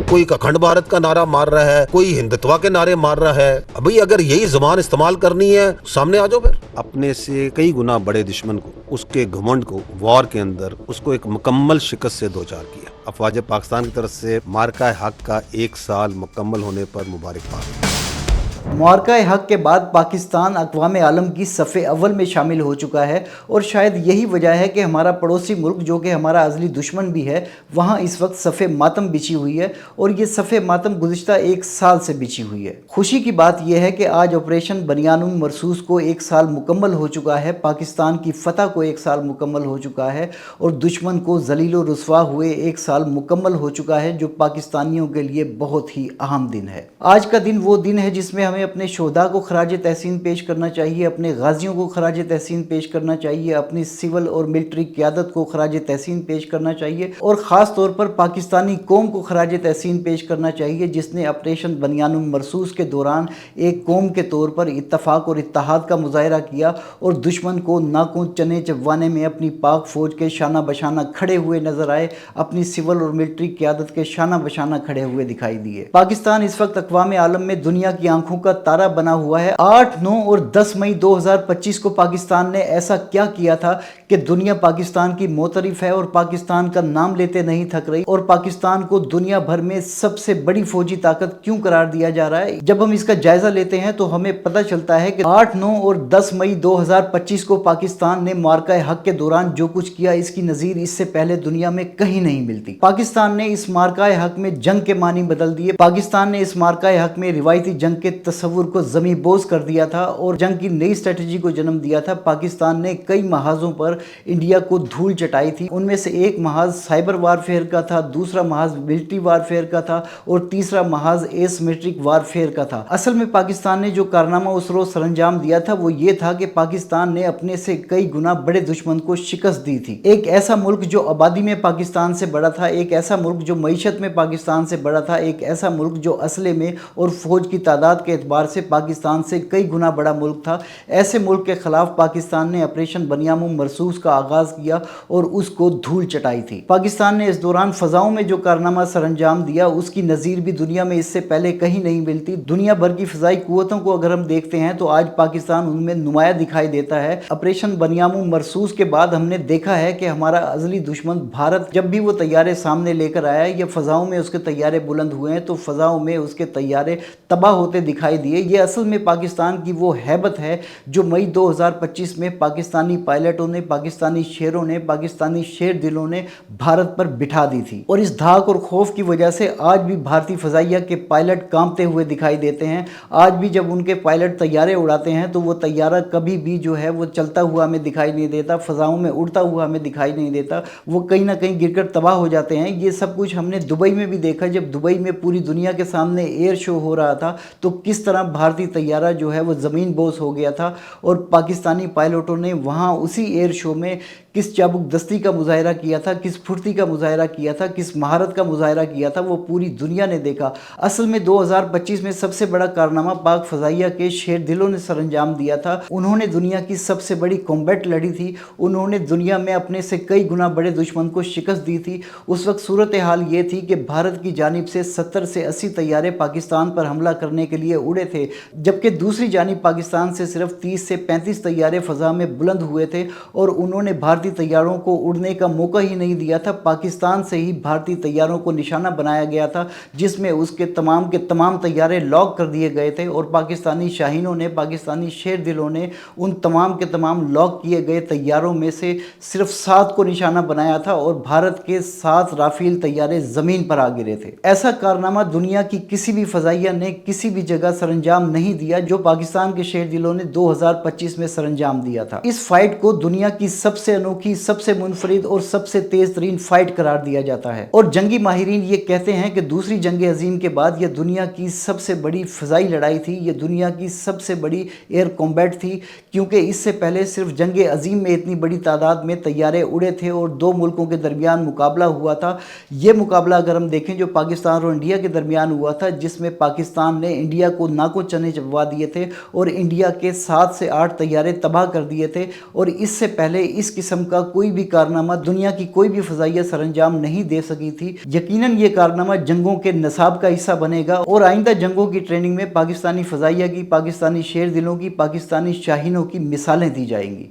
کوئی اखंड भारत का नारा मार रहा है, कोई हिंदुत्व के नारे मार रहा है. भाई अगर यही जुबान इस्तेमाल करनी है सामने आ जाओ. फिर अपने से कई गुना बड़े दुश्मन को, उसके घमंड को वॉर के अंदर उसको एक मुकम्मल शिकस्त से दो चार किया. अफवाज पाकिस्तान की तरफ से मार्का हक का 1 साल मुकम्मल होने पर मुबारकबाद. मार्का हक के बाद पाकिस्तान अक़वाम आलम की सफ़े अव्वल में शामिल हो चुका है और शायद यही वजह है कि हमारा पड़ोसी मुल्क जो कि हमारा अज़ली दुश्मन भी है वहाँ इस वक्त सफ़े मातम बिछी हुई है और ये सफ़े मातम गुज़िश्ता 1 साल से बिछी हुई है. खुशी की बात यह है कि आज ऑपरेशन बनियानुल मरसूस को 1 साल मुकम्मल हो चुका है, पाकिस्तान की फ़तह को 1 साल मुकम्मल हो चुका है और दुश्मन को ज़लील व रुसवा हुए 1 साल मुकम्मल हो चुका है, जो पाकिस्तानियों के लिए बहुत ही अहम दिन है. आज का दिन वो दिन है जिसमें हमें अपने शोहदा को खराज तहसीन पेश करना चाहिए, अपने गाजियों को खराज तहसीन पेश करना चाहिए, अपनी सिविल और मिलिट्री क़यादत को खराज तहसीन पेश करना चाहिए और ख़ास तौर पर पाकिस्तानी कौम को खराज तहसीन पेश करना चाहिए जिसने ऑपरेशन बनियानुल मरसूस के दौरान एक कौम के तौर पर इत्तफ़ाक़ और इत्तेहाद का मुज़ाहरा किया और दुश्मन को नाकों चने चबवाने में अपनी पाक फ़ौज के शाना बशाना खड़े हुए नजर आए, अपनी सिविल और मिलिट्री क़यादत के शाना बशाना खड़े हुए दिखाई दिए. पाकिस्तान इस वक्त अक़वाम आलम में दुनिया की आंखों का तारा बना हुआ है. 8, 9 और 10 मई 2025 को पाकिस्तान ने ऐसा क्या किया था कि दुनिया पाकिस्तान की मोतरिफ है और पाकिस्तान का नाम लेते नहीं थक रही और पाकिस्तान को दुनिया भर में सबसे बड़ी फौजी ताकत क्यों करार दिया जा रहा है. जब हम इसका जायजा लेते हैं तो हमें पता चलता है कि 8, 9 और 10 मई 2025 को पाकिस्तान ने मार्का हक के दौरान जो कुछ किया इसकी नज़ीर इससे पहले दुनिया में कहीं नहीं मिलती. पाकिस्तान ने इस मार्का हक में जंग के मानी बदल दिए. पाकिस्तान ने इस मार्का हक में रिवायती जंग के तस्वुर को ज़मीं बोझ कर दिया था और जंग की नई स्ट्रेटजी को जन्म दिया था. पाकिस्तान ने कई महाजों पर इंडिया को धूल चटाई थी. उनमें से एक महाज साइबर वारफेयर का था, दूसरा महाज मिलिट्री वारफेयर का था और तीसरा महाज एसिमेट्रिक वारफेयर का था. असल में पाकिस्तान ने जो कारनामा उस रोज सरंजाम दिया था वो ये था कि पाकिस्तान ने अपने से कई गुना बड़े दुश्मन को शिकस्त दी थी. एक ऐसा मुल्क जो आबादी में पाकिस्तान से बड़ा था, एक ऐसा मुल्क जो मईशत में पाकिस्तान से बड़ा था, एक ऐसा मुल्क जो असले में और फौज की तादाद के एतबार से पाकिस्तान से कई गुना बड़ा मुल्क था. ऐसे मुल्क के खिलाफ पाकिस्तान ने ऑपरेशन बनियानुल मरसूस का आगाज किया और उसको धूल चटाई थी. पाकिस्तान ने इस दौरान फजाओं में जो कारनामा सरंजाम दिया उसकी नज़ीर भी दुनिया में इससे पहले कहीं नहीं मिलती. दुनिया भर की फ़िज़ाई क़ुव्वतों को अगर हम देखते हैं तो आज पाकिस्तान उनमें नुमाया दिखाई देता है. ऑपरेशन बनियानुल मरसूस के बाद हमने देखा है कि हमारा अज़ली दुश्मन भारत जब भी वो तैयारे सामने लेकर आया या फ़जाओं में उसके तैयारे बुलंद हुए हैं तो फ़जाओं में उसके तैयारे तबाह होते दिखाई दिए. ये असल में पाकिस्तान की वो हैबत है जो मई 2025 में पाकिस्तानी पायलटों ने, पाकिस्तानी शेरों ने, पाकिस्तानी शेर दिलों ने भारत पर बिठा दी थी. और इस धाक और खौफ की वजह से आज भी भारतीय फ़ज़ाइया के पायलट कांपते हुए दिखाई देते हैं. आज भी जब उनके पायलट तैयारे उड़ाते हैं तो वो तैयारा कभी भी जो है वो चलता हुआ हमें दिखाई नहीं देता, फ़ज़ाओं में उड़ता हुआ हमें दिखाई नहीं देता. वो कहीं ना कहीं गिरकर तबाह हो जाते हैं. ये सब कुछ हमने दुबई में भी देखा. जब दुबई में पूरी दुनिया के सामने एयर शो हो रहा था तो किस तरह भारतीय तैयारा जो है वो ज़मीन बोझ हो गया था और पाकिस्तानी पायलटों ने वहाँ उसी एयर शो में किस चाबुक दस्ती का मुजाहरा किया था, किस फुर्ती का मुजाहरा किया था, किस महारत का मुजाहरा किया था, वो पूरी दुनिया ने देखा. असल में 2025 में सबसे बड़ा कारनामा पाक फ़ज़ाइया के शेर दिलों ने सरंजाम दिया था. उन्होंने दुनिया की सबसे बड़ी कॉम्बैट लड़ी थी. उन्होंने दुनिया में अपने से कई गुना बड़े दुश्मन को शिकस्त दी थी. उस वक्त सूरत हाल ये थी कि भारत की जानिब से 70 से 80 तैयारे पाकिस्तान पर हमला करने के लिए उड़े थे, जबकि दूसरी जानिब पाकिस्तान से सिर्फ 30 से 35 तैयारे फ़ज़ा में बुलंद हुए थे और उन्होंने भारतीय तैयारों को उड़ने का मौका ही नहीं दिया था. पाकिस्तान से ही भारतीय तैयारों को निशाना बनाया गया था जिसमें उसके तमाम के तमाम तैयारे लॉक कर दिए गए थे और पाकिस्तानी शाहीनों ने, पाकिस्तानी शेर दिलों ने उन तमाम के तमाम लॉक किए गए तैयारों में से सिर्फ 7 को निशाना बनाया था और भारत के 7 राफेल तैयारे ज़मीन पर आ गिरे थे. ऐसा कारनामा दुनिया की किसी भी फ़ज़ाइया ने किसी भी जगह सरंजाम नहीं दिया जो पाकिस्तान के शेर दिलों ने 2025 में सरंजाम दिया था. इस फाइट को दुनिया की सबसे अनोखी, सबसे मुनफरिद और सबसे तेज तरीन फाइट करार दिया जाता है और जंगी माहिरीन ये कहते हैं कि दूसरी जंग अजीम के बाद यह दुनिया की सबसे बड़ी फ़ज़ाई लड़ाई थी, यह दुनिया की सबसे बड़ी एयर कॉम्बैट थी, क्योंकि इससे पहले सिर्फ जंग अजीम में इतनी बड़ी तादाद में तैयारे उड़े थे और 2 मुल्कों के दरमियान मुकाबला हुआ था. ये मुकाबला अगर हम देखें जो पाकिस्तान और इंडिया के दरमियान हुआ था, जिसमें पाकिस्तान ने इंडिया को नाको चने चबवा दिए थे और इंडिया के 7 से 8 तैयारे तबाह कर दिए थे। और इससे पहले इस किस्म का कोई भी कारनामा दुनिया की कोई भी फ़ज़ाइया सरंजाम नहीं दे सकी थी। यकीनन ये कारनामा जंगों के नसाब का हिस्सा बनेगा और आइंदा जंगों की ट्रेनिंग में पाकिस्तानी फ़ज़ाइया की, पाकिस्तानी शेर दिलों की, पाकिस्तानी शाहीनों की मिसालें दी जाएंगी।